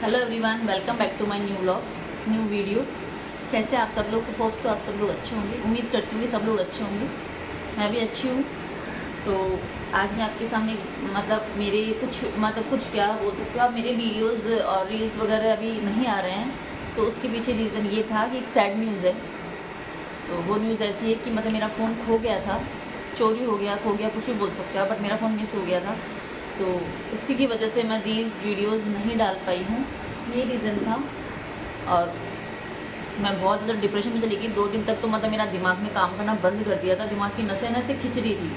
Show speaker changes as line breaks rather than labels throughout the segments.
Hello everyone, welcome back to my new vlog, new video. कैसे आप सब लोग? होप सो आप सब लोग अच्छे होंगे। उम्मीद करती हूँ कि सब लोग अच्छे होंगे। मैं भी अच्छी हूँ। तो आज मैं आपके सामने मेरे कुछ क्या बोल सकते हो आप, मेरे वीडियोस और रील्स वगैरह अभी नहीं आ रहे हैं। तो उसके पीछे रीज़न ये था कि एक सैड न्यूज़ है। तो वो न्यूज़ ऐसी है कि मेरा फ़ोन खो गया था, चोरी हो गया, खो गया, कुछ भी बोल सकते हो आप, बट मेरा फ़ोन मिस हो गया था। तो इसी की वजह से मैं रील्स वीडियोस नहीं डाल पाई हूँ, ये रीज़न था। और मैं बहुत ज़्यादा डिप्रेशन में चली गई। 2 दिन तक तो मेरा दिमाग ने काम करना बंद कर दिया था, दिमाग की नसें नसें खिंच रही थी।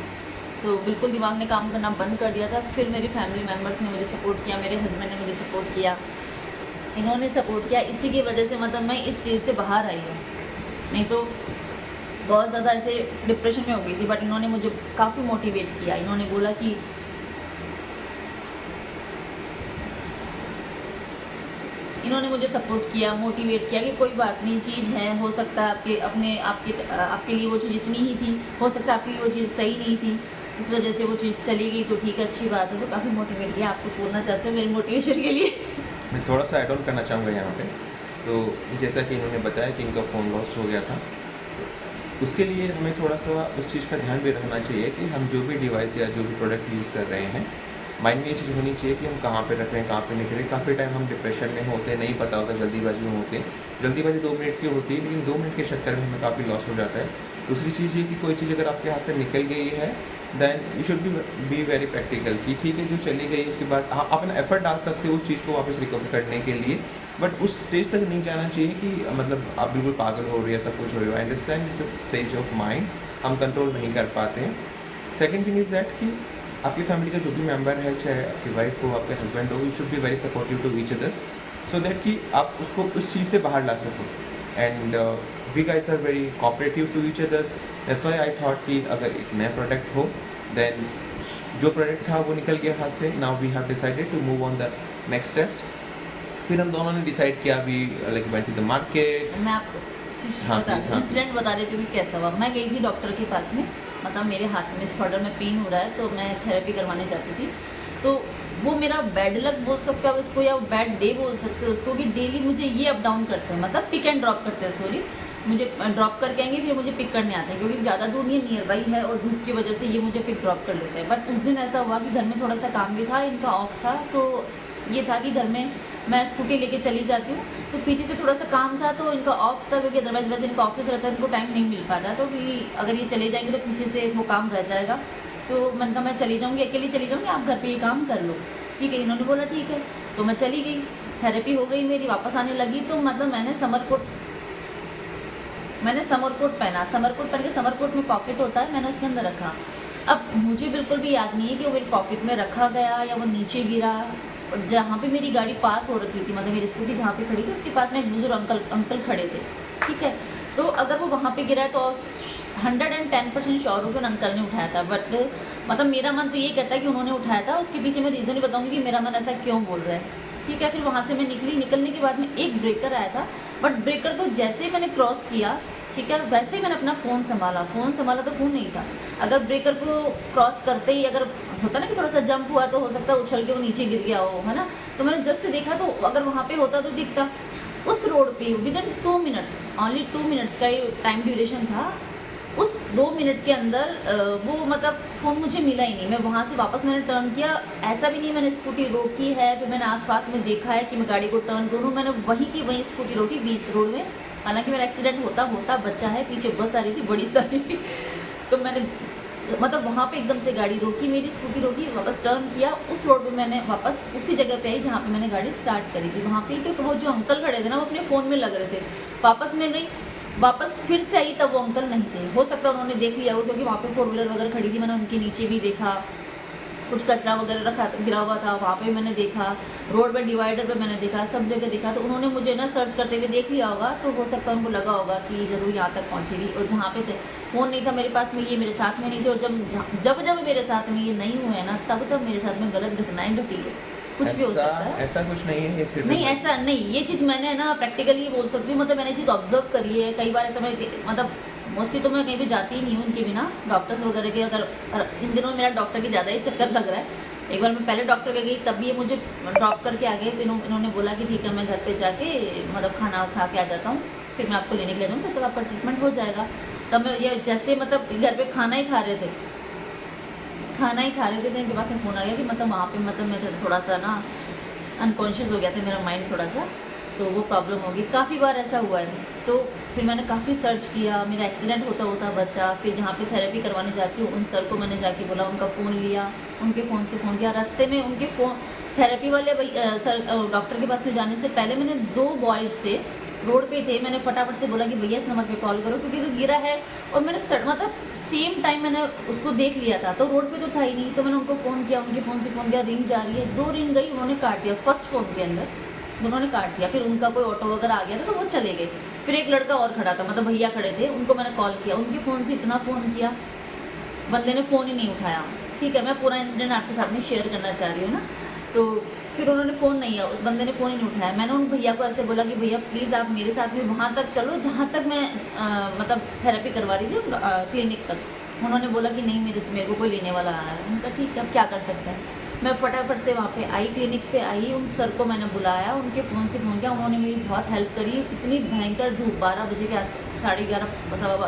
तो बिल्कुल दिमाग ने काम करना बंद कर दिया था। फिर मेरी फैमिली मेम्बर्स ने मुझे सपोर्ट किया, मेरे हस्बैंड ने मुझे सपोर्ट किया, इन्होंने सपोर्ट किया। इसी की वजह से मैं इस चीज़ से बाहर आई हूँ। नहीं तो बहुत ज़्यादा ऐसे डिप्रेशन में हो गई थी, बट इन्होंने मुझे काफ़ी मोटिवेट किया। इन्होंने बोला कि इन्होंने मुझे सपोर्ट किया, मोटिवेट किया कि कोई बात नहीं, चीज़ है, हो सकता है आपके लिए वो चीज़ इतनी ही थी, हो सकता है आपके लिए वो चीज़ सही नहीं थी, इस वजह से वो चीज़ चली गई, तो ठीक है, अच्छी बात है। तो काफ़ी मोटिवेट किया। आप कुछ बोलना चाहते हो मेरी मोटिवेशन के लिए?
मैं थोड़ा सा ऐड ऑन करना चाहूँगा यहाँ पे। जैसा कि इन्होंने बताया कि इनका फ़ोन लॉस्ट हो गया था, तो उसके लिए हमें थोड़ा सा उस चीज़ का ध्यान भी रखना चाहिए कि हम जो भी डिवाइस या जो भी प्रोडक्ट यूज़ कर रहे हैं, माइंड में ये चीज़ होनी चाहिए कि हम कहाँ पे रख रहे हैं, कहाँ पे नहीं कर रहे हैं। काफ़ी टाइम हम डिप्रेशन में होते हैं, नहीं पता होता, जल्दीबाजी में होते हैं। जल्दीबाजी 2 मिनट की होती है, लेकिन 2 मिनट के चक्कर में हमें काफ़ी लॉस हो जाता है। दूसरी चीज़ ये कि कोई चीज़ अगर आपके हाथ से निकल गई है, then you should be very practical कि ठीक है, जो चली गई उसके बाद हाँ, आप अपना एफर्ट डाल सकते हो उस चीज़ को वापस रिकवर करने के लिए, बट उस स्टेज तक नहीं जाना चाहिए कि आप बिल्कुल पागल हो रही है, सब कुछ हो रही हो। I understand it's stage of mind, हम कंट्रोल नहीं कर पाते हैं। सेकेंड थिंग इज़ दैट कि आपकी फैमिली का जो भी मेंबर है, चाहे आपकी वाइफ हो, आपके हस्बैंड हो, you should be very supportive to each others, so that कि आप उसको उस चीज़ से बाहर ला सको। And we guys are very cooperative to each others. That's why I thought कि अगर एक नया प्रोडक्ट हो, देन जो प्रोडक्ट था वो निकल गया हाथ से, now we have decided to move on the next steps. फिर हम दोनों ने डिसाइड किया, we like went to the market.
मैं आपको चीज़
हाँ
बता
प्लीज़,
दूँ,
हाँ
इंसिडेंट
प्लीज़।
बता देती हूँ कि कैसा हुआ। मैं गई थी डॉक्टर के पास में, मेरे हाथ में शोल्डर में पेन हो रहा है, तो मैं थेरेपी करवाने जाती थी। तो वो मेरा बैड लक बोल सकते हो आप इसको, या बैड डे बोल सकते हो उसको, कि डेली मुझे ये अप डाउन करते हैं, पिक एंड ड्रॉप करते हैं, सॉरी। मुझे ड्रॉप करके आएंगे, फिर मुझे पिक करने आते हैं, क्योंकि ज़्यादा दूर नहीं है, नियर बाई है, और धूप की वजह से ये मुझे पिक ड्रॉप कर लेते हैं। बट उस दिन ऐसा हुआ कि घर में थोड़ा सा काम भी था, इनका ऑफ था। तो ये था कि घर में मैं स्कूटी लेके चली जाती हूँ, तो पीछे से थोड़ा सा काम था, तो इनका ऑफ था, क्योंकि अदरवाइज वैसे इनका ऑफिस रहता है, इनको टाइम नहीं मिल पाता। तो कि अगर ये चले जाएंगे तो पीछे से वो काम रह जाएगा। तो मैंने कहा मैं चली जाऊँगी, अकेली चली जाऊँगी, आप घर पे ये काम कर लो। ठीक है, इन्होंने बोला ठीक है। तो मैं चली गई, थेरेपी हो गई मेरी, वापस आने लगी। तो मैंने समर कोट पहना। समर कोट पहन के, समर कोट में पॉकेट होता है, मैंने उसके अंदर रखा। अब मुझे बिल्कुल भी याद नहीं है कि वो मेरी पॉकेट में रखा गया या वो नीचे गिरा। और जहाँ पे मेरी गाड़ी पार्क हो रखी थी, मेरी स्कूटी जहाँ पे खड़ी थी, उसके पास में एक बुजुर्ग अंकल खड़े थे। ठीक है, तो अगर वो वहाँ पे गिरा है तो 110% श्योर हूँ कि उन अंकल ने उठाया था। बट मेरा मन तो ये कहता है कि उन्होंने उठाया था। उसके पीछे मैं रीज़न भी बताऊँगी कि मेरा मन ऐसा क्यों बोल रहा है। ठीक है, फिर वहाँ से मैं निकली। निकलने के बाद में एक ब्रेकर आया था, बट ब्रेकर को जैसे ही मैंने क्रॉस किया, ठीक है, वैसे ही मैंने अपना फ़ोन संभाला तो फ़ोन नहीं था। अगर ब्रेकर को क्रॉस करते ही अगर होता ना कि थोड़ा सा जंप हुआ, तो हो सकता है उछल के वो नीचे गिर गया हो, है ना। तो मैंने जस्ट देखा, तो अगर वहाँ पे होता तो दिखता। उस रोड पे विदिन 2 मिनट्स, ओनली 2 मिनट्स का ही टाइम ड्यूरेशन था। उस 2 मिनट के अंदर वो फ़ोन मुझे मिला ही नहीं। मैं वहाँ से वापस मैंने टर्न किया। ऐसा भी नहीं मैंने स्कूटी रोकी है, फिर मैंने आस-पास में देखा है कि मैं गाड़ी को टर्न करूँ। मैंने वहीं की वहीं स्कूटी रोकी, बीच रोड में। हालाँकि मेरा एक्सीडेंट होता बचा है, पीछे बस आ रही थी बड़ी सारी। तो मैंने वहाँ पे एकदम से गाड़ी रोकी, मेरी स्कूटी रोकी, वापस टर्न किया। उस रोड पे मैंने वापस उसी जगह पे आई जहाँ पे मैंने गाड़ी स्टार्ट करी थी। वहाँ पे क्योंकि वो जो अंकल खड़े थे ना, वो अपने फ़ोन में लग रहे थे। वापस मैं गई, वापस फिर से आई, तब वो अंकल नहीं थे। हो सकता है उन्होंने देख लिया हो, क्योंकि वहाँ पे 4 व्हीलर वगैरह खड़ी थी। मैंने उनके नीचे भी देखा, कुछ कचरा वगैरह रखा गिरा हुआ था, वहाँ पे मैंने देखा। रोड पे, डिवाइडर पे मैंने देखा, सब जगह देखा। तो उन्होंने मुझे ना सर्च करते हुए देख लिया होगा। तो हो सकता है उनको लगा होगा कि ज़रूर यहाँ तक पहुँचेगी। और जहाँ पे थे, फ़ोन नहीं था मेरे पास में, ये मेरे साथ में नहीं थे। और जब मेरे साथ में ये नहीं हुए ना, तब मेरे साथ में गलत घटनाएँ घटी है। कुछ भी हो
ऐसा
सकता है।
ऐसा कुछ नहीं है, ये सिर्फ
नहीं, ऐसा नहीं, ये चीज़ मैंने ना प्रैक्टिकली बोल सकती हूँ। मैंने चीज़ ऑब्जर्व करी है कई बार। ऐसा मैं मोस्टली तो मैं कहीं पे जाती ही नहीं हूँ उनके बिना, डॉक्टर्स वगैरह के। अगर इन दिनों मेरा डॉक्टर की ज़्यादा ही चक्कर लग रहा है, एक बार मैं पहले डॉक्टर के गई तब भी ये मुझे ड्रॉप करके आ गए, तो इन्होंने बोला कि ठीक है मैं घर पे जाके मतलब खाना खा के आ जाता हूँ, फिर मैं आपको लेने के लिए जाऊँ, तब तक आपका ट्रीटमेंट हो जाएगा। तब मैं ये जैसे मतलब घर पे खाना ही खा रहे थे तो इनके पास में फ़ोन आ गया कि मतलब वहाँ पे मतलब मैं थोड़ा सा ना अनकॉन्शियस हो गया था, मेरा माइंड थोड़ा सा, तो वो प्रॉब्लम होगी। काफ़ी बार ऐसा हुआ है। तो फिर मैंने काफ़ी सर्च किया, मेरा एक्सीडेंट होता बचा। फिर जहाँ पे थेरेपी करवाने जाती हूँ उन सर को मैंने जाके बोला, उनका फ़ोन लिया, उनके फ़ोन से फ़ोन किया। रास्ते में उनके फ़ोन थेरेपी वाले सर डॉक्टर के पास में जाने से पहले मैंने 2 बॉयज़ थे, रोड पे थे, मैंने फटाफट से बोला कि भैया इस नंबर पे कॉल करो, क्योंकि तो गिरा है। और मैंने मतलब सेम टाइम मैंने उसको देख लिया था, तो रोड पे तो था ही नहीं, तो मैंने उनको फ़ोन किया, उनके फ़ोन से फ़ोन किया, रिंग जा रही है, 2 रिंग गई, उन्होंने काट दिया फर्स्ट फ़ोन के अंदर, उन्होंने काट दिया। फिर उनका कोई ऑटो वगैरह आ गया था तो वो चले गए। फिर एक लड़का और खड़ा था, मतलब भैया खड़े थे, उनको मैंने कॉल किया, उनके फ़ोन से इतना फ़ोन किया, बंदे ने फ़ोन ही नहीं उठाया। ठीक है, मैं पूरा इंसिडेंट आपके साथ में शेयर करना चाह रही हूँ ना। तो फिर उन्होंने फ़ोन नहीं किया, उस बंदे ने फ़ोन ही नहीं उठाया। मैंने उन भैया को ऐसे बोला कि भैया प्लीज़ आप मेरे साथ में वहाँ तक चलो जहाँ तक मैं मतलब थेरेपी करवा रही थी क्लिनिक तक। उन्होंने बोला कि नहीं मेरे को कोई लेने वाला आ रहा है। उनका ठीक है, अब क्या कर सकते हैं। मैं फटाफट से वहाँ पे आई, क्लिनिक पे आई, उन सर को मैंने बुलाया, उनके फ़ोन से फ़ोन किया, उन्होंने मेरी बहुत हेल्प करी। इतनी भयंकर धूप, 12 बजे के आस 11:30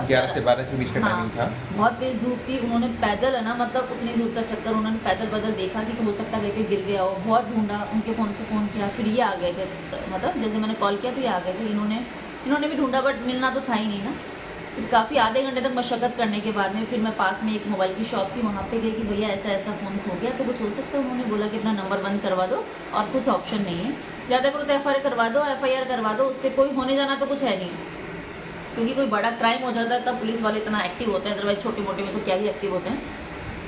11 से 12 के बीच का
हाँ,
टाइमिंग था।
बहुत तेज़ धूप थी। उन्होंने पैदल है ना, मतलब उतनी दूर का चक्कर उन्होंने पैदल देखा कि हो सकता है कहीं पे गिर गया हो। बहुत ढूंढा, उनके फ़ोन से फ़ोन किया, फिर ये आ गए थे, मतलब जैसे मैंने कॉल किया तो ये आ गए थे। इन्होंने भी ढूंढा बट मिलना तो था ही नहीं ना। फिर काफ़ी आधे घंटे तक मशक्क़त करने के बाद में फिर मैं पास में एक मोबाइल की शॉप थी, वहाँ पे गई कि भैया ऐसा फ़ोन खो गया, तो कुछ हो सकता है। उन्होंने बोला कि अपना नंबर बंद करवा दो और कुछ ऑप्शन नहीं है, ज़्यादा करो तो FIR करवा दो, उससे कोई होने जाना तो कुछ है नहीं। क्योंकि कोई बड़ा क्राइम हो जाता है तब पुलिस वाले इतना एक्टिव होते हैं, अदरवाइज छोटे मोटे में तो क्या ही एक्टिव होते हैं।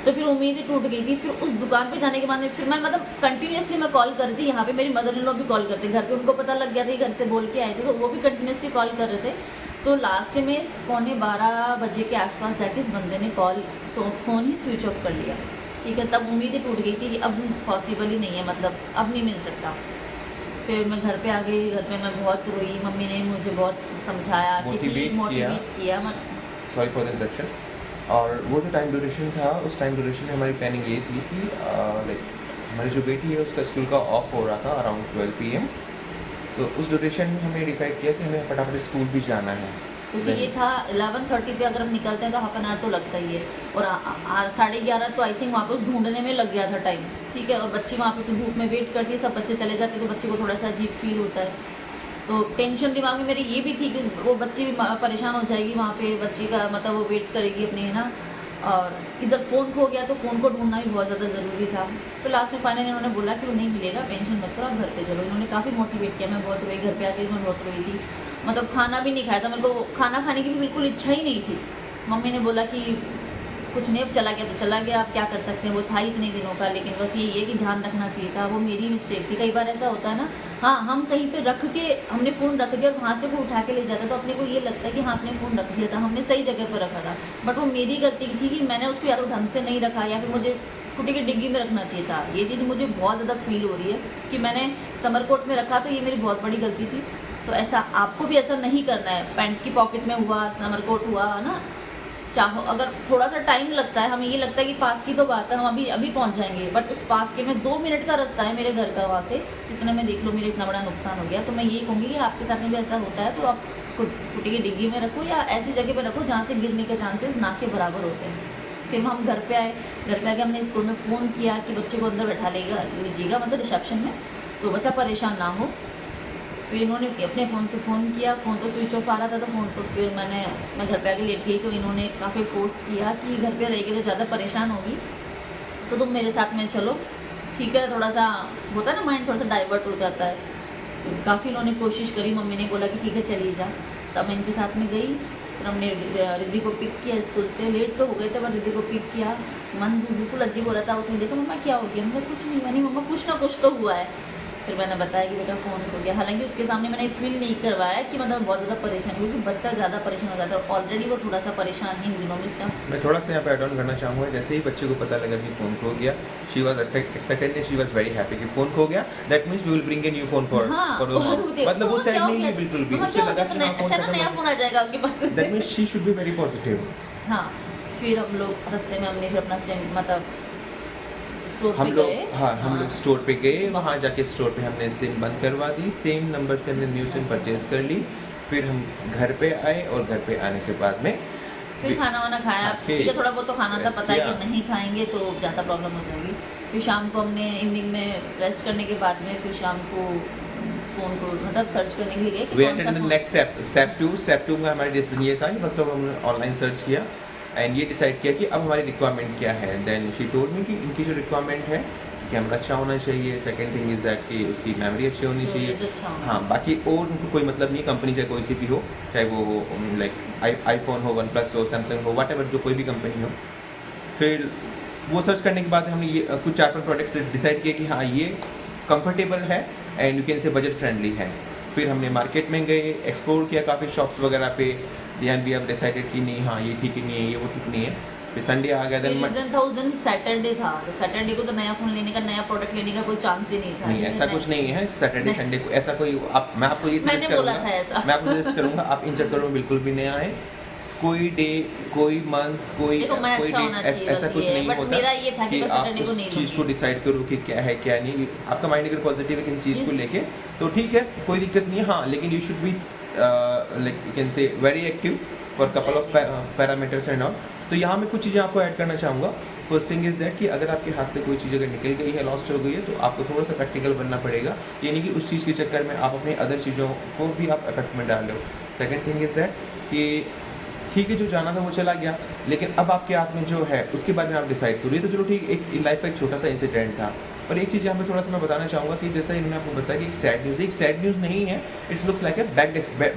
तो फिर उम्मीद ही टूट गई थी। फिर उस दुकान पे जाने के बाद में फिर मैं मतलब कंटिन्यूसली मैं कॉल कर रही थी। यहाँ पे मेरी मदर इन लॉ भी कॉल करते, घर पे उनको पता लग गया था, घर से बोल के आए थे, तो वो भी कंटिन्यूसली कॉल कर रहे थे। तो लास्ट में 11:15 बजे के आसपास जाके इस बंदे ने फ़ोन ही स्विच ऑफ कर लिया। ठीक है, तब उम्मीद ही टूट गई थी कि अब पॉसिबल ही नहीं है, मतलब अब नहीं मिल सकता। फिर मैं घर पे आ गई, घर पे मैं बहुत रोई, मम्मी ने मुझे बहुत समझाया, मोटिवेट किया।
Sorry for the interruption. और वो जो टाइम ड्यूरेशन था, उस टाइम ड्यूरेशन में हमारी प्लानिंग ये थी कि लाइक हमारी जो बेटी है उसका स्कूल का ऑफ हो रहा था अराउंड 12 PM। सो उस ड्यूरेशन में हमने डिसाइड किया कि हमें फटाफट स्कूल भी जाना है,
क्योंकि ये था 11:30 पे अगर हम निकलते हैं तो हाफ एन आवर तो लगता ही है, और 11:30 तो आई थिंक वहाँ पे उस ढूंढने में लग गया था टाइम। ठीक है, और बच्ची वहाँ पे तो धूप में वेट करती है, सब बच्चे चले जाते तो बच्चे को थोड़ा सा अजीब फील होता है। तो टेंशन दिमाग में मेरी ये भी थी कि वो बच्ची भी परेशान हो जाएगी वहाँ पे, बच्ची का मतलब वो वेट करेगी अपनी, है ना। और इधर फ़ोन खो गया तो फ़ोन को ढूंढना भी बहुत ज़्यादा ज़रूरी था। तो लास्ट में फाइनली इन्होंने बोला कि वो नहीं मिलेगा, टेंशन मत करो, आप घर पे चलो। इन्होंने काफ़ी मोटिवेट किया, मैं बहुत रोई, घर पे आके मैं बहुत रोई थी। मतलब खाना भी नहीं खाया था, मेरे को खाना खाने की भी बिल्कुल इच्छा ही नहीं थी। मम्मी ने बोला कि कुछ नहीं, अब चला गया तो चला गया, आप क्या कर सकते हैं, वो था ही इतने दिनों का। लेकिन बस यही है कि ध्यान रखना चाहिए था, वो मेरी मिस्टेक थी। कई बार ऐसा होता है ना, हाँ हम कहीं पे रख के, हमने फ़ोन रख दिया और वहाँ से वो उठा के ले जाता तो अपने को ये लगता है कि हाँ आपने फ़ोन रख दिया था, हमने सही जगह पर रखा था। बट वो मेरी गलती थी कि मैंने उसको या तो ढंग से नहीं रखा, या फिर मुझे स्कूटी की डिग्गी में रखना चाहिए था। ये चीज़ मुझे बहुत ज़्यादा फील हो रही है कि मैंने समरकोट में रखा, तो ये मेरी बहुत बड़ी गलती थी। तो ऐसा आपको भी ऐसा नहीं करना है। पैंट की पॉकेट में हुआ, समरकोट हुआ, है ना, चाहो अगर थोड़ा सा टाइम लगता है, हमें ये लगता है कि पास की तो बात है, हम अभी पहुंच जाएंगे, बट उस पास के में 2 मिनट का रास्ता है मेरे घर का, वहाँ से जितने में देख लो मेरे इतना बड़ा नुकसान हो गया। तो मैं यही कहूँगी कि आपके साथ में भी ऐसा होता है तो आप स्कूटी की डिग्गी में रखो या ऐसी जगह पर रखो जहाँ से गिरने के चांसेस ना के बराबर होते हैं। फिर हम घर पे आए, घर पे आके हमने स्कूल में फ़ोन किया कि बच्चे को अंदर बैठा लीजिएगा, मतलब रिसेप्शन में, तो बच्चा परेशान ना हो। फिर इन्होंने अपने फ़ोन से फ़ोन किया, फ़ोन तो स्विच ऑफ आ रहा था, तो फ़ोन तो फिर मैं घर पे आके लेट गई, तो इन्होंने काफ़ी फोर्स किया कि घर पे रहेगी तो ज़्यादा परेशान होगी, तो तुम मेरे साथ में चलो। ठीक है, थोड़ा सा होता है ना, माइंड थोड़ा सा डाइवर्ट हो जाता है। तो काफ़ी इन्होंने कोशिश करी, मम्मी ने बोला कि ठीक है चली जा, तब मैं इनके साथ में गई। फिर हमने रिद्धि को पिक किया स्कूल से, लेट तो हो गए थे बट रिद्धि को पिक किया। मन बिल्कुल अजीब हो रहा था, उसने देखा मम्मा क्या हो गया, मतलब कुछ नहीं बनी मम्मा, कुछ ना कुछ तो हुआ है। फिर मैंने बताया कि बेटा फ़ोन खो गया। हालांकि उसके सामने मैंने फील नहीं करवाया कि मतलब बहुत ज़्यादा परेशान, क्योंकि बच्चा ज़्यादा परेशान हो जाता है, ऑलरेडी वो थोड़ा सा परेशान है इन दिनों में उसका।
मैं थोड़ा सा यहाँ पे ऐड ऑन करना चाहूँगा। जैसे ही बच्चे को पता लगा कि फ़ोन खो गया, she was secondly she was very happy कि फ़ोन खो गया, that means we will bring a new phone for
हाँ,
मतलब वो सैड नहीं हुई बिल्कुल भी, उसे लगा कि हाँ फ़ोन
अच्छा नया फ़ोन आ जाएगा आपके पास।
That means she should be very positive.
हाँ, फिर हम लोग रास्ते में हमने फिर अपना मतलब स्टोर
हम
पे
लोग
गए।
हाँ हम लोग स्टोर पे गए, वहाँ जाके स्टोर पे हमने सिम बंद करवा दी, सेम नंबर से हमने न्यू सिम परचेज़ कर ली। फिर हम घर पे आए और घर पे आने के बाद में
फिर खाना वाना खाया,
खा के
ठीक है, थोड़ा बहुत तो खाना था,
रेस्ट
पता है
किया।
कि नहीं खाएंगे तो ज़्यादा प्रॉब्लम हो जाएगी। फिर शाम को हमने इवनिंग में रेस्ट करने के बाद में फिर शाम को फ़ोन को मतलब सर्च करने के लिए गए कि
वी
कौन
एंटर्ड
सा
in the
phone.
Next step 2 में हमारा डिसीजन ये था कि फर्स्ट ऑफ ऑल हमने ऑनलाइन सर्च किया एंड ये डिसाइड किया कि अब हमारी रिक्वायरमेंट क्या है। देन शी टोल्ड मी कि इनकी जो रिक्वायरमेंट है, कैमरा अच्छा होना चाहिए, सेकंड थिंग इज़ दैट कि उसकी मेमोरी अच्छी होनी चाहिए।
स्टोरेज अच्छा होना
हाँ, बाकी और उनको कोई मतलब नहीं, कंपनी चाहे कोई सी भी हो, चाहे वो लाइक आईफ़ोन हो, वन प्लस हो, सैमसंग हो, व्हाटएवर जो कोई भी कंपनी हो। फिर वो सर्च करने के बाद हमने ये कुछ 4-5 प्रोडक्ट्स डिसाइड किए कि हाँ ये कंफर्टेबल है and you can say budget friendly है। फिर हमने मार्केट में गए, एक्सप्लोर किया काफ़ी शॉप्स वगैरह पे, देन वी हैव डिसाइडेड कि नहीं हाँ ये ठीक नहीं है, ये वो ठीक नहीं है। फिर संडे आ गया,
फिर
देन
रीज़न था उस दिन सैटरडे था, तो सैटरडे को तो नया फ़ोन लेने का, नया प्रोडक्ट लेने का कोई चांस ही नहीं था।
नहीं ऐसा कुछ नहीं है सैटरडे
नहीं।
संडे को ऐसा कोई आप मैं आपको ये सजेस्ट
मैंने बोला
करूँगा,
था ऐसा।
मैं आपको सजेस्ट करूँगा आप इन चक्करों में बिल्कुल भी नहीं आए। कोई डे, कोई मंथ, कोई
देखो मैं
कोई
अच्छा होना
डेट
चाहिए
ऐसा
बस
कुछ
ये है,
नहीं
बट
होता
मेरा ये था कि मैं
आप
सैटरडे को
उस
नहीं
चीज़ को
लूँगी।
डिसाइड करो कि क्या है क्या नहीं। आपका माइंड अगर पॉजिटिव है किसी चीज़ को
Yes.
लेके तो ठीक है, कोई दिक्कत नहीं है। हाँ, लेकिन you should be like you can say very active for couple of parameters and all. तो यहाँ मैं कुछ चीज़ें आपको ऐड करना चाहूँगा। फर्स्ट थिंग इज़ दैट कि अगर आपके हाथ से कोई चीज़ अगर निकल गई है, लॉस्ट हो गई है, तो आपको थोड़ा सा प्रैक्टिकल बनना पड़ेगा। ये नहीं कि उस चीज़ के चक्कर में आप अपनी अदर चीज़ों को भी आप इफेक्ट में डाल रहे हो। सेकेंड थिंग इज़ दैट कि ठीक है जो जाना था वो चला गया, लेकिन अब आपके हाथ में जो है उसके बारे में आप डिसाइड करो। ये तो चलो ठीक एक लाइफ का एक छोटा सा इंसिडेंट था, पर एक चीज़ यहाँ पे थोड़ा सा मैं बताना चाहूँगा कि जैसा इन्होंने आपको बताया कि एक सैड न्यूज़ नहीं है, it's look like a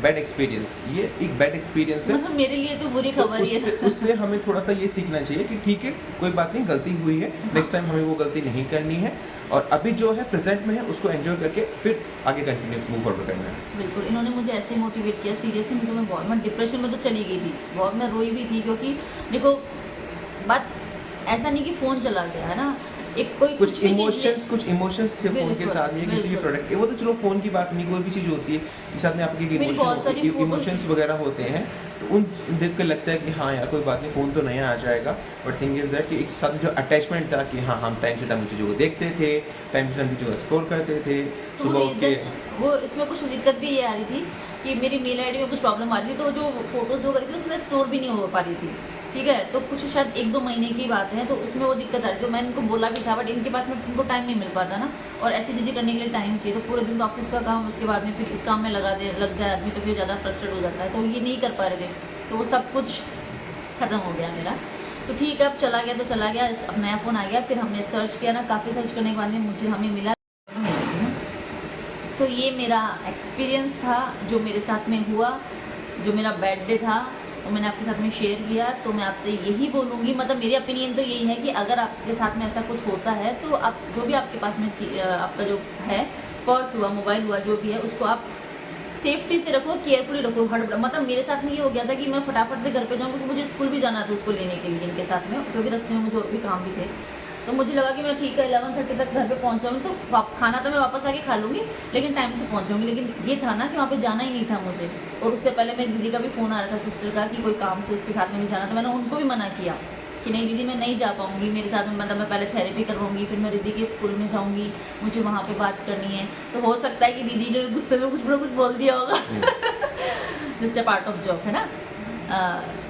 bad experience. ये एक बैड एक्सपीरियंस है।
मतलब मेरे लिए तो बुरी
तो
खबर ही
उससे
है।
उससे हमें थोड़ा सा ये सीखना चाहिए कि ठीक है कोई बात नहीं, गलती हुई है, नेक्स्ट टाइम हमें वो गलती नहीं करनी है और अभी जो है प्रेजेंट में है उसको एंजॉय करके फिर आगे कंटिन्यू मूव फॉरवर्ड करना है।
बिल्कुल, इन्होंने मुझे ऐसे ही मोटिवेट किया, सीरियसली नहीं तो मैं डिप्रेशन में तो चली गई थी, बहुत मैं रोई भी थी, क्योंकि देखो बात ऐसा नहीं कि फ़ोन चला गया है ना, एक कोई
कुछ
भी चीज़
इमोशंस थे फ़ोन के
बिल्कुल,
साथ, ये किसी भी
बिल्कुल।
प्रोडक्ट वो तो चलो फ़ोन की बात नहीं, कोई भी चीज़ होती है जिसके साथ में आपके
मेरी बहुत सारी फोटोज़
इमोशंस वगैरह होते हैं, तो उन देख कर लगता है कि हाँ यार कोई बात नहीं, फ़ोन तो नया आ जाएगा। बट थिंग इज़ दैट कि एक साथ जो अटैचमेंट था कि हाँ हम टाइम से टाइम चीज़ों को देखते थे, टाइम से टाइम चीज़ों को एक्सप्लोर करते थे,
तो
सुबह उठ के
वो इसमें कुछ दिक्कत भी ये आ रही थी कि मेरी मेल आईडी में कुछ प्रॉब्लम आ रही थी, तो जो फ़ोटोज़ वगैरह थी उसमें स्टोर भी नहीं हो पा रही थी, ठीक है? तो कुछ शायद 1-2 महीने की बात है, तो उसमें वो दिक्कत आ रही थी। तो मैंने इनको बोला भी था, बट इनके पास में इनको टाइम नहीं मिल पाता ना, और ऐसी चीज़ें करने के लिए टाइम चाहिए। तो पूरे दिन तो ऑफिस का काम, उसके बाद में फिर इस काम में लग जाए आदमी, तो फिर ज़्यादा फ्रस्ट्रेट हो जाता है, तो ये नहीं कर पा रहे थे, तो वो सब कुछ ख़त्म हो गया मेरा। तो ठीक है, अब चला गया तो चला गया, अब नया फ़ोन आ गया। फिर हमने सर्च किया ना, काफ़ी सर्च करने के बाद में हमें मिला। तो ये मेरा एक्सपीरियंस था जो मेरे साथ में हुआ, जो मेरा बैड डे था, वो मैंने आपके साथ में शेयर किया। तो मैं आपसे यही बोलूँगी, मतलब मेरी ओपिनियन तो यही है कि अगर आपके साथ में ऐसा कुछ होता है तो आप जो भी आपके पास में आपका जो है पर्स हुआ, मोबाइल हुआ, जो भी है, उसको आप सेफ्टी से रखो, केयरफुली रखो। मतलब मेरे साथ में ये हो गया था कि मैं फटाफट से घर पे जाऊँ, क्योंकि मुझे स्कूल भी जाना था उसको लेने के लिए इनके साथ में, क्योंकि रास्ते में मुझे और भी काम भी थे। तो मुझे लगा कि मैं ठीक है 11:30 तक घर पे पहुंच जाऊँगी, तो खाना तो मैं वापस आके खा लूँगी, लेकिन टाइम से पहुंच जाऊँगी। लेकिन ये था ना कि वहाँ पे जाना ही नहीं था मुझे, और उससे पहले मेरी दीदी का भी फ़ोन आ रहा था, सिस्टर का, कि कोई काम से उसके साथ में भी जाना था। मैंने उनको भी मना किया कि नहीं दीदी मैं नहीं जा पाऊँगी, मेरे साथ में, मतलब मैं पहले थेरेपी करवाऊँगी, फिर मैं दीदी के स्कूल में जाऊँगी, मुझे वहाँ पे बात करनी है। तो हो सकता है कि दीदी ने गुस्से में कुछ ना कुछ बोल दिया होगा। Just a part of job है ना,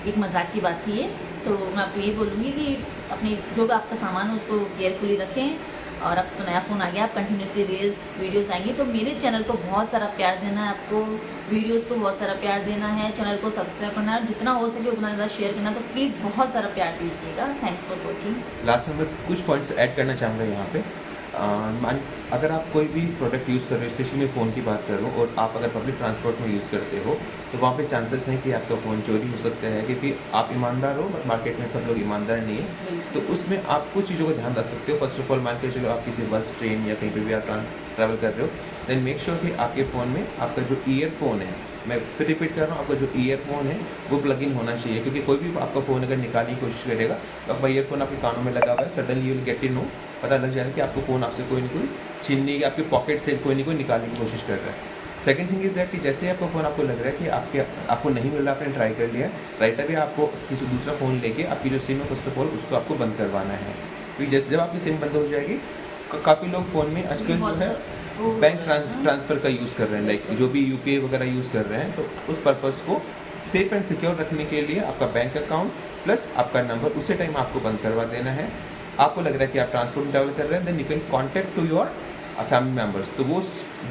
एक मजाक की बात थी ये। तो मैं आपको ये बोलूँगी कि अपनी जो भी आपका सामान है उसको केयरफुली रखें। और अब तो नया फ़ोन आ गया, आप कंटिन्यूसली रील्स वीडियोस आएंगी, तो मेरे चैनल को बहुत सारा प्यार देना है आपको, वीडियोस को बहुत सारा प्यार देना है, चैनल को सब्सक्राइब करना है, जितना हो सके उतना ज़्यादा शेयर करना, तो प्लीज़ बहुत सारा प्यार दीजिएगा। Thanks for watching.
लास्ट में मैं कुछ पॉइंट्स ऐड करना चाहूँगा यहाँ पे। अगर आप कोई भी प्रोडक्ट यूज़ कर रहे हो, स्पेशली मैं फ़ोन की बात कर रहा हूँ, और आप अगर पब्लिक ट्रांसपोर्ट में यूज़ करते हो, तो वहाँ पे चांसेस हैं कि आपका फ़ोन चोरी हो सकता है, क्योंकि आप ईमानदार हो, बट मार्केट में सब लोग ईमानदार नहीं है। तो उसमें आप कुछ चीज़ों का ध्यान रख सकते हो। फर्स्ट ऑफ ऑल मान के चलो आप किसी बस, ट्रेन या कहीं पर भी आप ट्रैवल कर रहे हो, देन मेक श्योर कि आपके फ़ोन में आपका जो ईयरफोन है, मैं फिर रिपीट कर रहा हूँ, आपका जो ईयरफोन है वो प्लग इन होना चाहिए, क्योंकि कोई भी आपका फ़ोन अगर निकालने की कोशिश करेगा तो आपका ईयरफोन आपके कानों में लगा हुआ है, suddenly you will get in know, पता लग जाएगा कि आपको फ़ोन आपसे कोई ना कोई छीनने की, आपके पॉकेट से कोई ना कोई निकालने की कोशिश कर रहा है। सेकंड थिंग इज़ दैट कि जैसे ही आपका फ़ोन आपको लग रहा है कि आपको नहीं मिल रहा, आपने ट्राई कर लिया, राइट अवे आपको किसी दूसरा फ़ोन लेके आपकी जो सिम है फर्स्ट ऑफ ऑल उसको आपको बंद करवाना है। क्योंकि जैसे जब आपकी सिम बंद हो जाएगी, काफ़ी लोग फ़ोन में आजकल जो है बैंक ट्रांसफ़र का यूज़ कर रहे हैं, लाइक जो भी यूपीआई वगैरह यूज़ कर रहे हैं, तो उस पर्पज़ को सेफ एंड सिक्योर रखने के लिए आपका बैंक अकाउंट प्लस आपका नंबर उसी टाइम आपको बंद करवा देना है। आपको लग रहा है कि आप ट्रांसपोर्ट में ट्रैवल कर रहे हैं, then you can contact to your family members, तो वो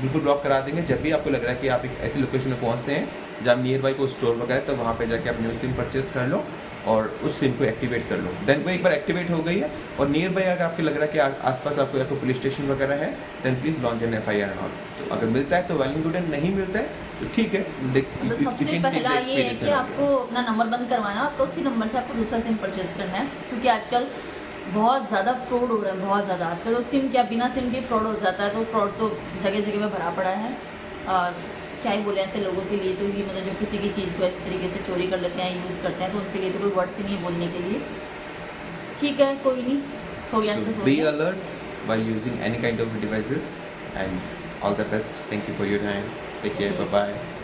बिल्कुल ब्लॉक करा देंगे। जब भी आपको लग रहा है कि आप एक ऐसी लोकेशन में पहुंचते हैं जहाँ नियर बाई कोई स्टोर वगैरह, तो वहाँ पे जाके आप न्यू सिम परचेज कर लो और उस सिम को एक्टिवेट कर लो। देन वो एक बार एक्टिवेट हो गई है और नियर बाई अगर आपको लग रहा है कि आसपास आपको या तो पुलिस स्टेशन वगैरह है, then please launch an FIR not. तो अगर मिलता है तो वेल एंड गुड, एंड नहीं मिलता है तो ठीक है।
मतलब सबसे पहला ये है कि आपको अपना नंबर बंद करवाना, आपको उसी नंबर से आपको दूसरा सिम परचेज करना है, क्योंकि आजकल बहुत ज़्यादा फ्रॉड हो रहा है, बहुत ज़्यादा। आजकल तो सिम क्या बिना सिम के फ्रॉड हो जाता है, तो फ्रॉड तो जगह जगह में भरा पड़ा है। और क्या ही बोले ऐसे लोगों के लिए, तो ये मतलब जो किसी की चीज़ को इस तरीके से चोरी कर लेते हैं, यूज़ करते हैं, तो उनके लिए तो कोई वर्ड्स ही नहीं है बोलने के लिए। ठीक है, कोई नहीं, हो गया सब हो
बी
गया।
Alert while using any kind of devices, and all the best. Thank you for your time. Take care.
Okay.
Bye bye.